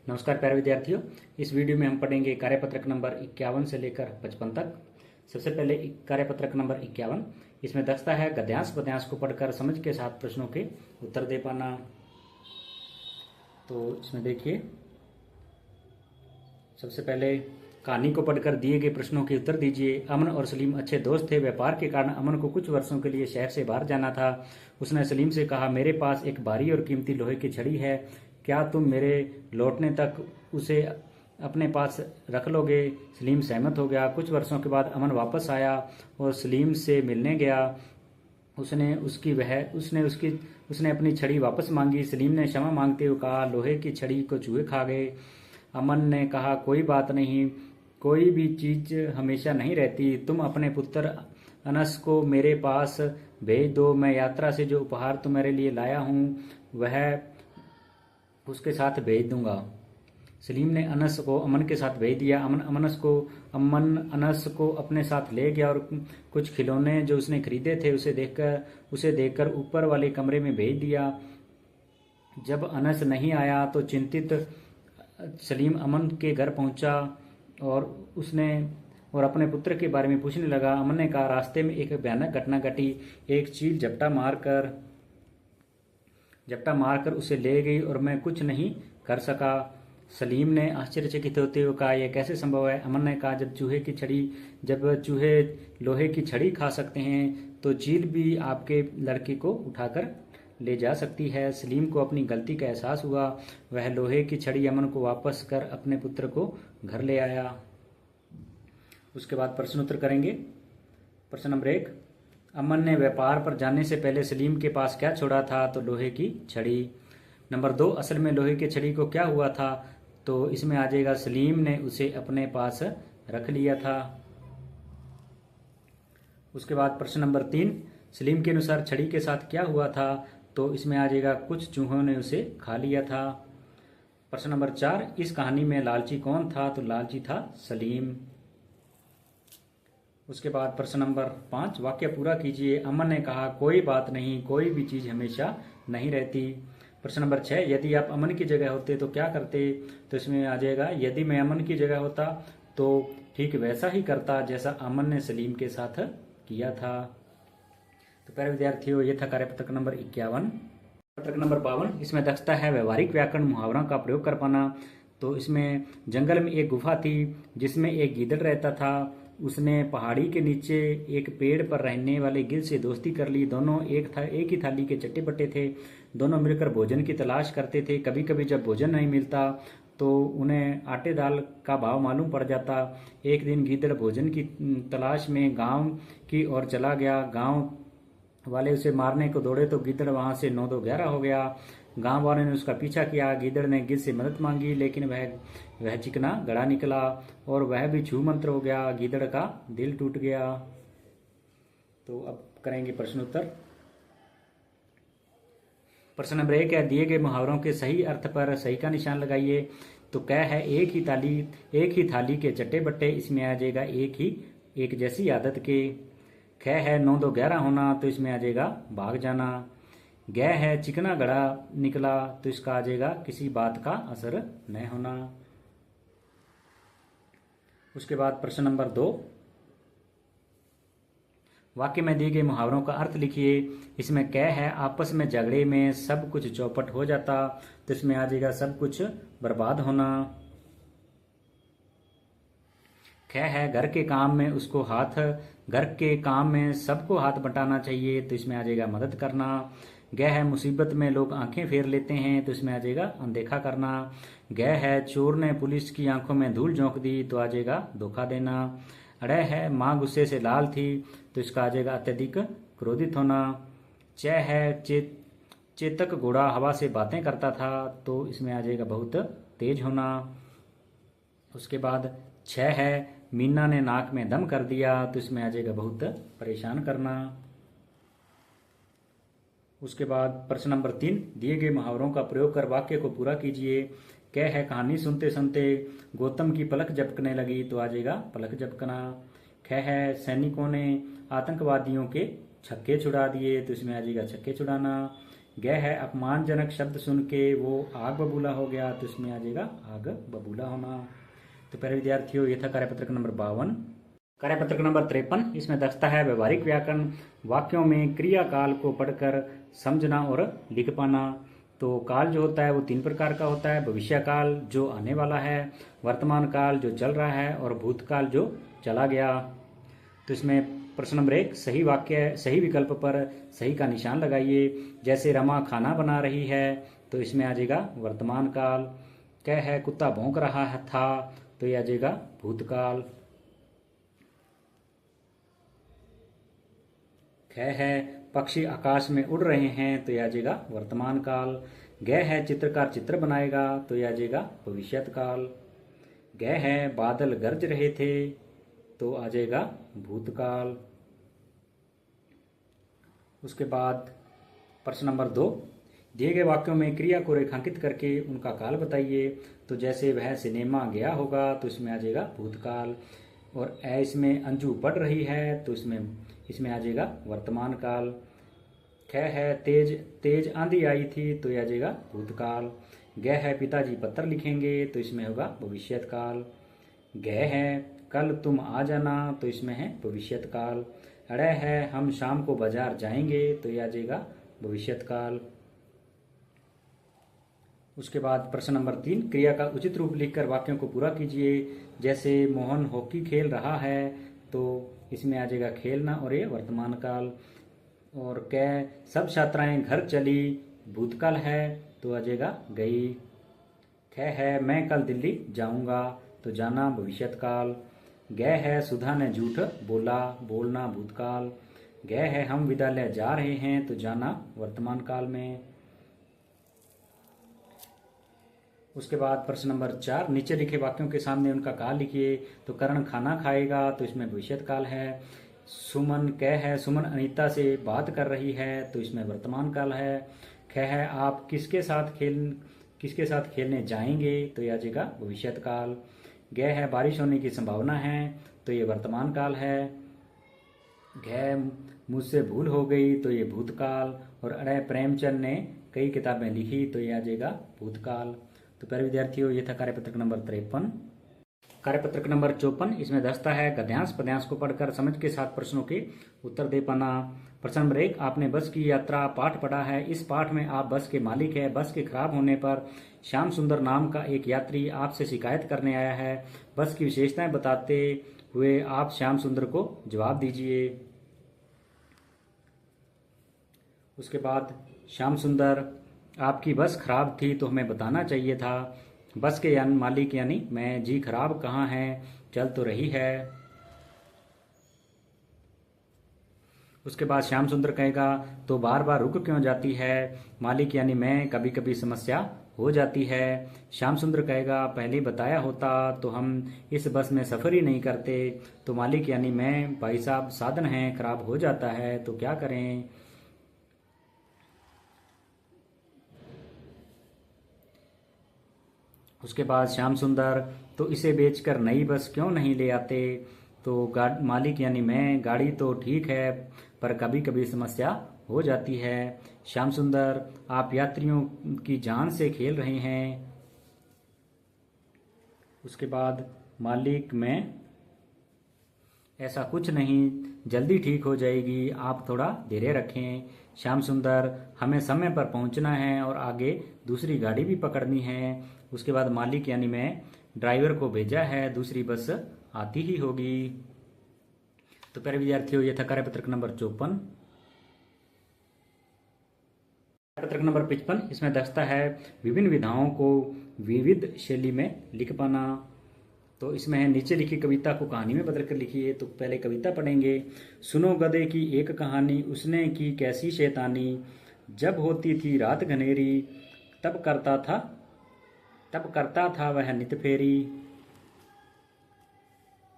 नमस्कार प्यारे विद्यार्थियों। इस वीडियो में हम पढ़ेंगे कार्यपत्रक नंबर 51 से लेकर 55 तक। सबसे पहले कार्यपत्रक नंबर 51, इसमें दस्ता है गद्यांश पद्यांश को पढ़कर समझ के साथ प्रश्नों के उत्तर दे पाना। तो इसमें देखिए, सबसे पहले कहानी को पढ़कर दिए गए प्रश्नों के उत्तर दीजिए। अमन और सलीम अच्छे दोस्त थे। व्यापार के कारण अमन को कुछ वर्षों के लिए शहर से बाहर जाना था। उसने सलीम से कहा, मेरे पास एक भारी और कीमती लोहे की छड़ी है, क्या तुम मेरे लौटने तक उसे अपने पास रख लोगे? सलीम सहमत हो गया। कुछ वर्षों के बाद अमन वापस आया और सलीम से मिलने गया। उसने अपनी छड़ी वापस मांगी। सलीम ने क्षमा मांगते हुए कहा, लोहे की छड़ी को चूहे खा गए। अमन ने कहा, कोई बात नहीं, कोई भी चीज हमेशा नहीं रहती। तुम अपने पुत्र अनस को मेरे पास भेज दो। मैं यात्रा से जो उपहार तुम्हारे लिए लाया हूं वह उसके साथ भेज दूंगा। सलीम ने अनस को अमन के साथ भेज दिया। अमन अनस को अपने साथ ले गया और कुछ खिलौने जो उसने खरीदे थे उसे देखकर ऊपर वाले कमरे में भेज दिया। जब अनस नहीं आया तो चिंतित सलीम अमन के घर पहुंचा और अपने पुत्र के बारे में पूछने लगा। अमन ने कहा, रास्ते में एक भयानक घटना घटी। एक चील झपटा मारकर उसे ले गई और मैं कुछ नहीं कर सका। सलीम ने आश्चर्यचकित होते हुए कहा, यह कैसे संभव है? अमन ने कहा, जब चूहे लोहे की छड़ी खा सकते हैं तो चील भी आपके लड़के को उठाकर ले जा सकती है। सलीम को अपनी गलती का एहसास हुआ। वह लोहे की छड़ी अमन को वापस कर अपने पुत्र को घर ले आया। उसके बाद प्रश्न उत्तर करेंगे। प्रश्न नंबर 1, अमन ने व्यापार पर जाने से पहले सलीम के पास क्या छोड़ा था? तो लोहे की छड़ी। नंबर 2, असल में लोहे की छड़ी को क्या हुआ था? तो इसमें आ जाएगा, सलीम ने उसे अपने पास रख लिया था। उसके बाद प्रश्न नंबर 3, सलीम के अनुसार छड़ी के साथ क्या हुआ था? तो इसमें आ जाएगा, कुछ चूहों ने उसे खा लिया था। प्रश्न नंबर 4, इस कहानी में लालची कौन था? तो लालची था सलीम। उसके बाद प्रश्न नंबर 5, वाक्य पूरा कीजिए। अमन ने कहा, कोई बात नहीं, कोई भी चीज हमेशा नहीं रहती। प्रश्न नंबर 6, यदि आप अमन की जगह होते तो क्या करते? तो इसमें आ जाएगा, यदि मैं अमन की जगह होता तो ठीक वैसा ही करता जैसा अमन ने सलीम के साथ किया था। तो प्यारे विद्यार्थियों, ये था कार्यपत्रक नंबर 51। कार्यपत्रक नंबर 52, इसमें दक्षता है व्यवहारिक व्याकरण मुहावरों का प्रयोग कर पाना। तो इसमें जंगल में एक गुफा थी जिसमें एक गीदड़ रहता था। उसने पहाड़ी के नीचे एक पेड़ पर रहने वाले गिद्ध से दोस्ती कर ली। दोनों एक ही थाली के चट्टे बट्टे थे। दोनों मिलकर भोजन की तलाश करते थे। कभी कभी जब भोजन नहीं मिलता तो उन्हें आटे दाल का भाव मालूम पड़ जाता। एक दिन गीदड़ भोजन की तलाश में गांव की ओर चला गया। गांव वाले उसे मारने को दौड़े तो गिद्दड़ वहां से 9-2-11 हो गया। गांव वालों ने उसका पीछा किया। गिद्दड़ ने गिद्ध से मदद मांगी, लेकिन वह चिकना गड़ा निकला और वह भी छू मंत्र हो गया। गिद्दड़ का दिल टूट गया। तो अब करेंगे प्रश्न उत्तर। प्रश्न नंबर 1 है, दिए गए मुहावरों के सही अर्थ पर सही का निशान लगाइए। तो क्या है, एक ही थाली के चट्टे बट्टे। इसमें आ जाएगा, एक जैसी आदत के। ख है 9-2-11 होना। तो इसमें आ जाएगा, भाग जाना। ग है चिकना गड़ा निकला। तो इसका आ जाएगा, किसी बात का असर न होना। उसके बाद प्रश्न नंबर 2, वाक्य में दिए गए मुहावरों का अर्थ लिखिए। इसमें क है, आपस में झगड़े में सब कुछ चौपट हो जाता। तो इसमें आ जाएगा, सब कुछ बर्बाद होना। ख है, घर के काम में सबको हाथ बटाना चाहिए। तो इसमें आ जाएगा, मदद करना। ग है, मुसीबत में लोग आंखें फेर लेते हैं। तो इसमें आ जाएगा, अनदेखा करना। ग है, चोर ने पुलिस की आंखों में धूल झोंक दी। तो आ जाएगा, धोखा देना। अड़ है, मां गुस्से से लाल थी। तो इसका आ जाएगा, अत्यधिक क्रोधित होना। च है, चेतक घोड़ा हवा से बातें करता था। तो इसमें आ जाएगा, बहुत तेज होना। उसके बाद 6 है, मीना ने नाक में दम कर दिया। तो इसमें आ जाएगा, बहुत परेशान करना। उसके बाद प्रश्न नंबर 3, दिए गए मुहावरों का प्रयोग कर वाक्य को पूरा कीजिए। क्या है, कहानी सुनते सुनते गौतम की पलक झपकने लगी। तो आ जाएगा, पलक झपकना। ख है, सैनिकों ने आतंकवादियों के छक्के छुड़ा दिए। तो इसमें आ जाएगा, छक्के छुड़ाना। गह है अपमानजनक शब्द सुन के वो आग बबूला हो गया, तो इसमें आ जाएगा आग बबूला होना। तो प्यारे विद्यार्थियों, ये था कार्यपत्रक नंबर 52। कार्यपत्रक नंबर 53, इसमें दस्ता है व्यवहारिक व्याकरण, वाक्यों में क्रिया काल को पढ़कर समझना और लिख पाना। तो काल जो होता है वो 3 प्रकार का होता है, भविष्य काल जो आने वाला है, वर्तमान काल जो चल रहा है, और भूतकाल जो चला गया। तो इसमें प्रश्न नंबर 1, सही वाक्य सही विकल्प पर सही का निशान लगाइए। जैसे रमा खाना बना रही है, तो इसमें आ जाएगा वर्तमान काल। कह है कुत्ता भौंक रहा था, तो यह आ जाएगा भूतकाल। ख है पक्षी आकाश में उड़ रहे हैं, तो यह आ जाएगा वर्तमान काल। गह है चित्रकार चित्र बनाएगा, तो यह आ जाएगा भविष्यत काल। गह है बादल गरज रहे थे, तो आ जाएगा भूतकाल। उसके बाद प्रश्न नंबर 2, दिए गए वाक्यों में क्रिया को रेखांकित करके उनका काल बताइए। तो जैसे वह सिनेमा गया होगा, तो इसमें आ जाएगा भूतकाल। और इसमें अंजू पढ़ रही है, तो इसमें आ जाएगा वर्तमान काल। ख है तेज तेज आंधी आई थी, तो यह आ जाएगा भूतकाल। गह है पिताजी पत्र लिखेंगे, तो इसमें होगा भविष्यत काल। गह है कल तुम आ जाना, तो इसमें है भविष्यत काल। अड़ है हम शाम को बाजार जाएंगे, तो यह आ जाएगा भविष्यत काल। उसके बाद प्रश्न नंबर 3, क्रिया का उचित रूप लिखकर वाक्यों को पूरा कीजिए। जैसे मोहन हॉकी खेल रहा है, तो इसमें आ जाएगा खेलना, और ये वर्तमान काल। और कै सब छात्राएं घर चली, भूतकाल है, तो आ जाएगा गई। ख है मैं कल दिल्ली जाऊंगा, तो जाना भविष्यत काल। गह है सुधा ने झूठ बोला, बोलना भूतकाल। गह है हम विद्यालय जा रहे हैं, तो जाना वर्तमान काल में। उसके बाद प्रश्न नंबर 4, नीचे लिखे वाक्यों के सामने उनका काल लिखिए। तो कर्ण खाना खाएगा, तो इसमें भविष्यत काल है। सुमन कह है सुमन अनीता से बात कर रही है, तो इसमें वर्तमान काल है। ख है आप किसके साथ खेलने जाएंगे, तो यह आ जाएगा भविष्यत काल। गह है बारिश होने की संभावना है, तो ये वर्तमान काल है। घ मुझसे भूल हो गई, तो ये भूतकाल। और अड़ प्रेमचंद ने कई किताबें लिखी, तो ये आ जाएगा भूतकाल। तो प्यारे विद्यार्थियों, ये था कार्यपत्रक नंबर 53। कार्यपत्रक नंबर 54, इसमें दस्ता है गद्यांश पद्यांश को पढ़कर समझ के साथ प्रश्नों के उत्तर दे पाना। प्रश्न नंबर 1, आपने बस की यात्रा पाठ पढ़ा है। इस पाठ में आप बस के मालिक है। बस के खराब होने पर श्याम सुंदर नाम का एक यात्री आपसे शिकायत करने आया है। बस की विशेषताएं बताते हुए आप श्याम सुंदर को जवाब दीजिए। उसके बाद श्याम सुंदर, आपकी बस खराब थी तो हमें बताना चाहिए था। बस के मालिक यानी मैं, जी खराब कहाँ है, चल तो रही है। उसके बाद श्याम सुंदर कहेगा तो बार बार रुक क्यों जाती है। मालिक यानी मैं, कभी कभी समस्या हो जाती है। श्याम सुंदर कहेगा पहले बताया होता तो हम इस बस में सफर ही नहीं करते। तो मालिक यानी मैं, भाई साहब साधन है खराब हो जाता है तो क्या करें। उसके बाद श्याम सुंदर, तो इसे बेचकर नई बस क्यों नहीं ले आते। तो मालिक यानी मैं, गाड़ी तो ठीक है पर कभी कभी समस्या हो जाती है। श्याम सुंदर, आप यात्रियों की जान से खेल रहे हैं। उसके बाद मालिक मैं, ऐसा कुछ नहीं, जल्दी ठीक हो जाएगी, आप थोड़ा धैर्य रखें। श्याम सुंदर, हमें समय पर पहुंचना है और आगे दूसरी गाड़ी भी पकड़नी है। उसके बाद मालिक यानी मैं, ड्राइवर को भेजा है, दूसरी बस आती ही होगी। तो प्यारे विद्यार्थियों, ये था कार्यपत्रक नंबर 54। कार्यपत्रक नंबर 55, इसमें दस्ता है विभिन्न विधाओं को विविध शैली में लिख पाना। तो इसमें है नीचे लिखी कविता को कहानी में बदल कर लिखिए। तो पहले कविता पढ़ेंगे। सुनो गधे की एक कहानी, उसने की कैसी शैतानी। जब होती थी रात घनेरी, तब करता था वह नित फेरी।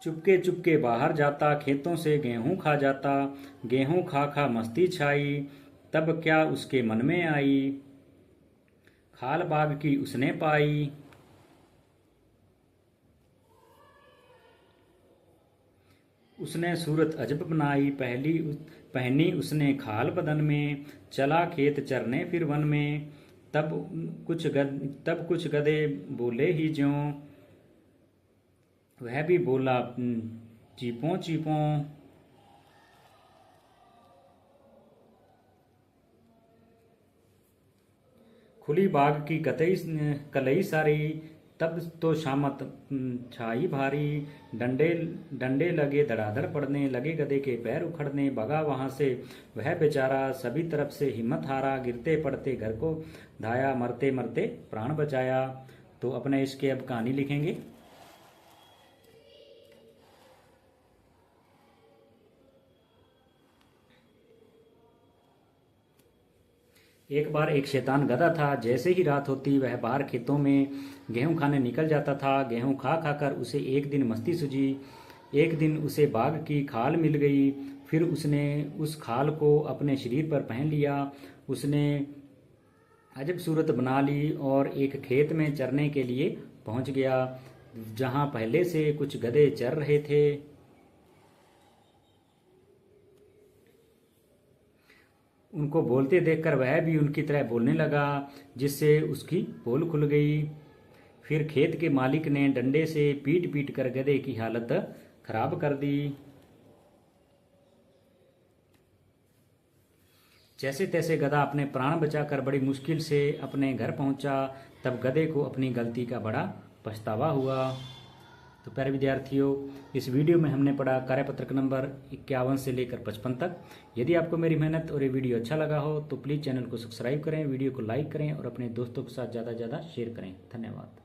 चुपके चुपके बाहर जाता, खेतों से गेहूं खा जाता। गेहूं खा खा मस्ती छाई, तब क्या उसके मन में आई। खाल बाग की उसने पाई, उसने सूरत अजब बनाई। पहनी उसने खाल बदन में, चला खेत चरने फिर वन में। तब कुछ गधे बोले ही ज्यों, वह भी बोला चीपों चीपों। खुली बाग की कलई सारी, तब तो शामत छाई भारी। डंडे डंडे लगे धड़ाधड़ पड़ने, लगे गधे के पैर उखड़ने। भगा वहां से वह बेचारा, सभी तरफ से हिम्मत हारा। गिरते पड़ते घर को धाया, मरते मरते प्राण बचाया। तो अपने इसके अब कहानी लिखेंगे। एक बार एक शैतान गधा था। जैसे ही रात होती वह बाहर खेतों में गेहूं खाने निकल जाता था। गेहूं खा खाकर उसे एक दिन मस्ती सूझी। एक दिन उसे बाघ की खाल मिल गई। फिर उसने उस खाल को अपने शरीर पर पहन लिया। उसने अजब सूरत बना ली और एक खेत में चरने के लिए पहुंच गया, जहां पहले से कुछ गधे चर रहे थे। उनको बोलते देखकर वह भी उनकी तरह बोलने लगा, जिससे उसकी पोल खुल गई। फिर खेत के मालिक ने डंडे से पीट पीट कर गधे की हालत खराब कर दी। जैसे तैसे गधा अपने प्राण बचाकर बड़ी मुश्किल से अपने घर पहुंचा। तब गधे को अपनी गलती का बड़ा पछतावा हुआ। तो प्यारे विद्यार्थियों, इस वीडियो में हमने पढ़ा कार्यपत्रक नंबर 51 से लेकर 55 तक। यदि आपको मेरी मेहनत और ये वीडियो अच्छा लगा हो तो प्लीज़ चैनल को सब्सक्राइब करें, वीडियो को लाइक करें और अपने दोस्तों के साथ ज़्यादा से ज़्यादा शेयर करें। धन्यवाद।